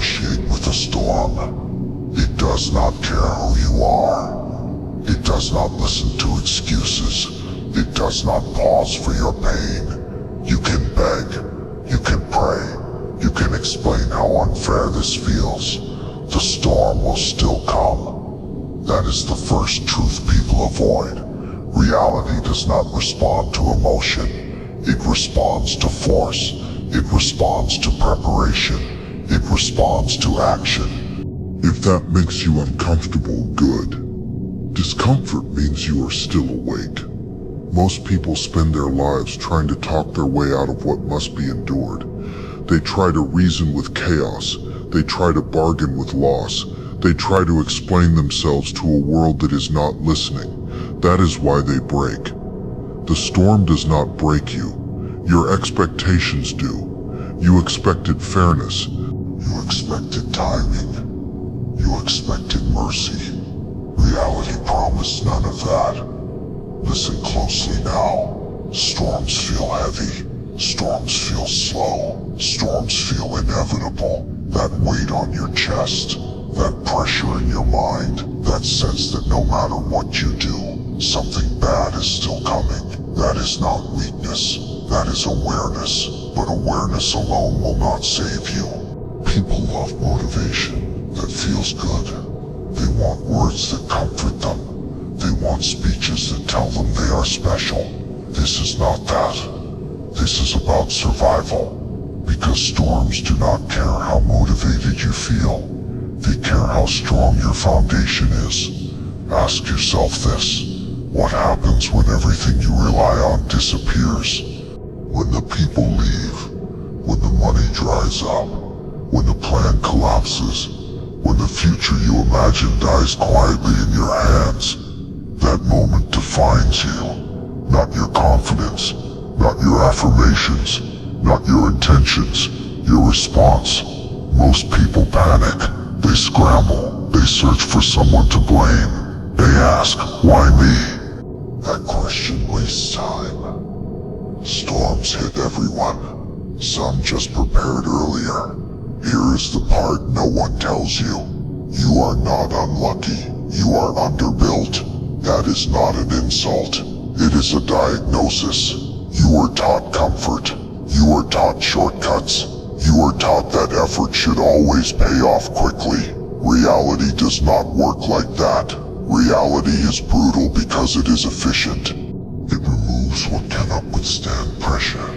negotiate with the storm. It does not care who you are. It does not listen to excuses. It does not pause for your pain. You can beg. You can pray. You can explain how unfair this feels. The storm will still come. That is the first truth people avoid. Reality does not respond to emotion. It responds to force. It responds to preparation. It responds to action. If that makes you uncomfortable, good. Discomfort means you are still awake. Most people spend their lives trying to talk their way out of what must be endured. They try to reason with chaos. They try to bargain with loss. They try to explain themselves to a world that is not listening. That is why they break. The storm does not break you. Your expectations do. You expected fairness. You expected timing. You expected mercy. Reality promised none of that. Listen closely now. Storms feel heavy. Storms feel slow. Storms feel inevitable. That weight on your chest. That pressure in your mind. That sense that no matter what you do, something bad is still coming. That is not weakness. That is awareness. But awareness alone will not save you. People love motivation that feels good. They want words that comfort them. They want speeches that tell them they are special. This is not that. This is about survival. Because storms do not care how motivated you feel. They care how strong your foundation is. Ask yourself this. What happens when everything you rely on disappears? When the people leave? When the money dries up? When the plan collapses? When the future you imagine dies quietly in your hands? That moment defines you. Not your confidence. Not your affirmations. Not your intentions. Your response. Most people panic. They scramble. They search for someone to blame. They ask, why me? That question wastes time. Storms hit everyone. Some just prepared earlier. Here is the part no one tells you. You are not unlucky. You are underbuilt. That is not an insult. It is a diagnosis. You were taught comfort. You were taught shortcuts. You were taught that effort should always pay off quickly. Reality does not work like that. Reality is brutal because it is efficient. It removes what cannot withstand pressure.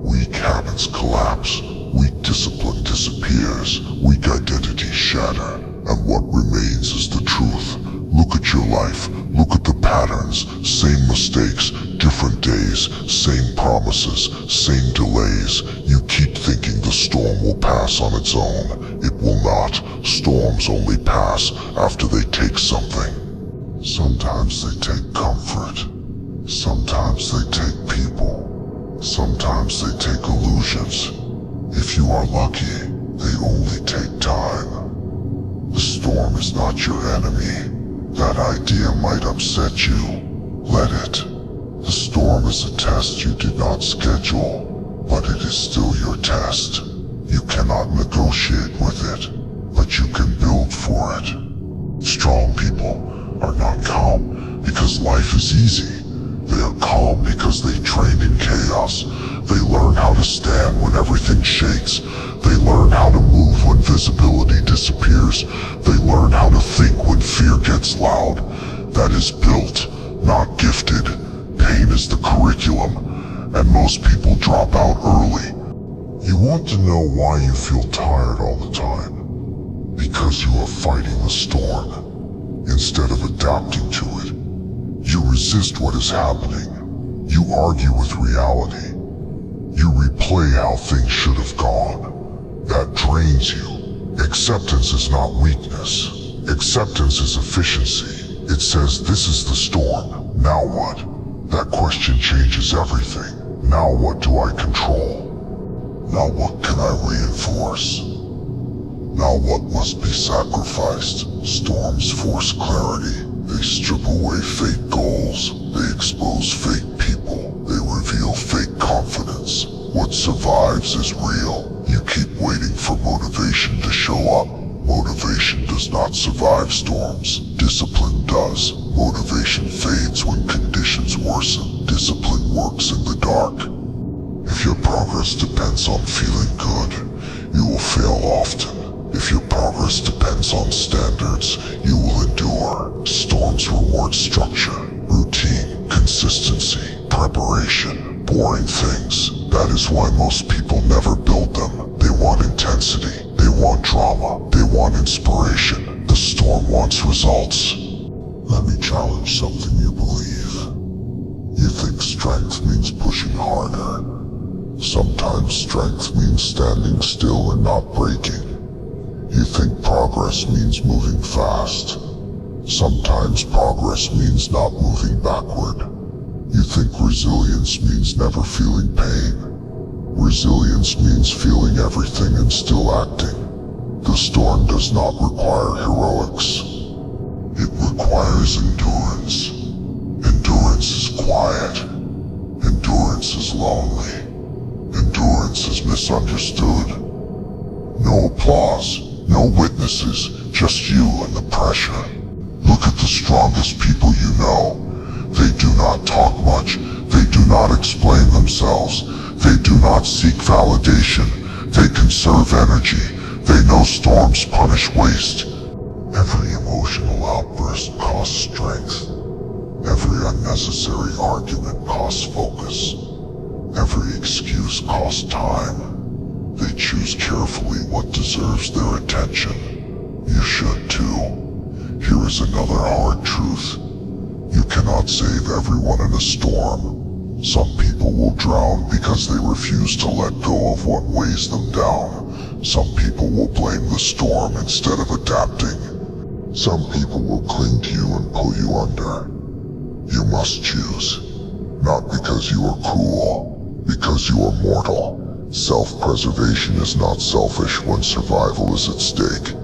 Weak habits collapse. Weak discipline disappears. Weak identities shatter. And what remains is the truth. Look at your life. Look at the patterns. Same mistakes, different days, same promises, same delays. You keep thinking the storm will pass on its own. It will not. Storms only pass after they take something. Sometimes they take comfort. Sometimes they take people. Sometimes they take illusions. If you are lucky, they only take time. The storm is not your enemy. That idea might upset you. Let it. The storm is a test you did not schedule, but it is still your test. You cannot negotiate with it, but you can build for it. Strong people are not calm because life is easy. They are calm because they train in chaos. They learn how to stand when everything shakes. They learn how to move when visibility disappears. They learn how to think when fear gets loud. That is built, not gifted. Pain is the curriculum, and most people drop out early. You want to know why you feel tired all the time? Because you are fighting the storm, instead of adapting to it. You resist what is happening. You argue with reality. You replay how things should have gone. That drains you. Acceptance is not weakness. Acceptance is efficiency. It says, this is the storm. Now what? That question changes everything. Now what do I control? Now what can I reinforce? Now what must be sacrificed? Storms force clarity. They strip away fake goals. They expose fake people. They reveal fake confidence. What survives is real. You keep waiting for motivation to show up. Motivation does not survive storms. Discipline does. Motivation fades when conditions worsen. Discipline works in the dark. If your progress depends on feeling good, you will fail often. If your progress depends on standards, you will endure. Storms reward structure, routine, consistency, preparation, boring things. That is why most people never build them. They want intensity, they want drama, they want inspiration. The storm wants results. Let me challenge something you believe. You think strength means pushing harder. Sometimes strength means standing still and not breaking. You think progress means moving fast. Sometimes progress means not moving backward. You think resilience means never feeling pain. Resilience means feeling everything and still acting. The storm does not require heroics. It requires endurance. Endurance is quiet. Endurance is lonely. Endurance is misunderstood. No applause, no witnesses, just you and the pressure. Look at the strongest people you know. They do not talk much. They do not explain themselves. They do not seek validation. They conserve energy. They know storms punish waste. Every emotional outburst costs strength. Every unnecessary argument costs focus. Every excuse costs time. They choose carefully what deserves their attention. You should too. Here is another hard truth. You cannot save everyone in a storm. Some people will drown because they refuse to let go of what weighs them down. Some people will blame the storm instead of adapting. Some people will cling to you and pull you under. You must choose. Not because you are cruel, because you are mortal. Self-preservation is not selfish when survival is at stake.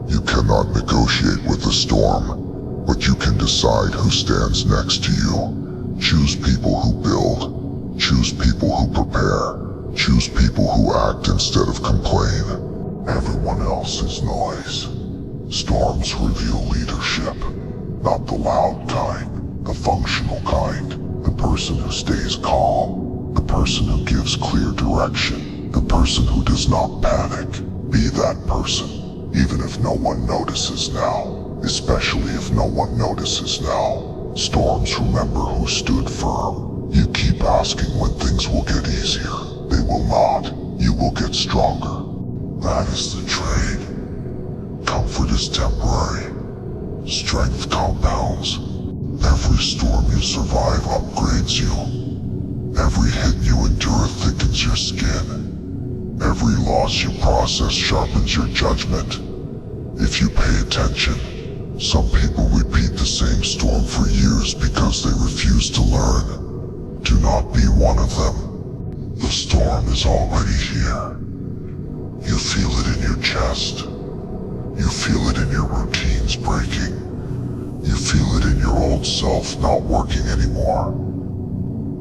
You cannot negotiate with the storm, but you can decide who stands next to you. Choose people who build. Choose people who prepare. Choose people who act instead of complain. Everyone else is noise. Storms reveal leadership. Not the loud kind, the functional kind. The person who stays calm. The person who gives clear direction. The person who does not panic. Be that person. Even if no one notices now, especially if no one notices now. Storms remember who stood firm. You keep asking when things will get easier. They will not. You will get stronger. That is the trade. Comfort is temporary. Strength compounds. Every storm you survive upgrades you. Every hit you endure thickens your skin. Every loss you process sharpens your judgment. If you pay attention, some people repeat the same storm for years because they refuse to learn. Do not be one of them. The storm is already here. You feel it in your chest. You feel it in your routines breaking. You feel it in your old self not working anymore.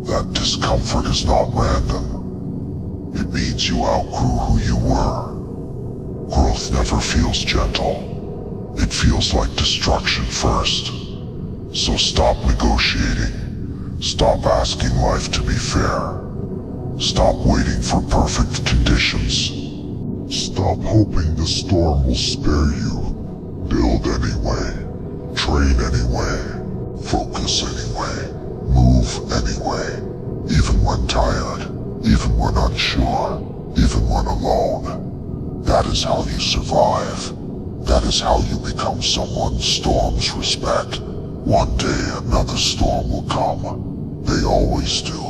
That discomfort is not random. It means you outgrew who you were. Growth never feels gentle. It feels like destruction first. So stop negotiating. Stop asking life to be fair. Stop waiting for perfect conditions. Stop hoping the storm will spare you. Build anyway. Train anyway. Focus anyway. Move anyway. Even when tired. Even when unsure. Even when alone. That is how you survive. That is how you become someone storms respect. One day another storm will come. They always do.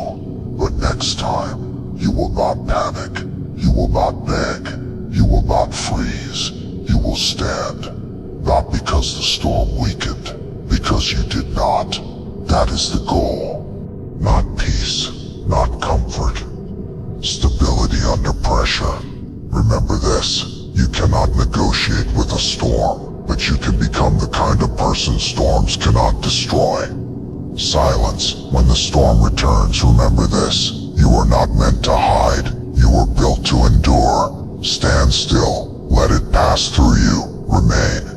But next time, you will not panic. You will not beg. You will not freeze. You will stand. Not because the storm weakened. Because you did not. That is the goal. Not peace. Not comfort. Stability under pressure. Remember this. You cannot negotiate with a storm, but you can become the kind of person storms cannot destroy. Silence. When the storm returns, remember this. You are not meant to hide. You were built to endure. pass through you, remain.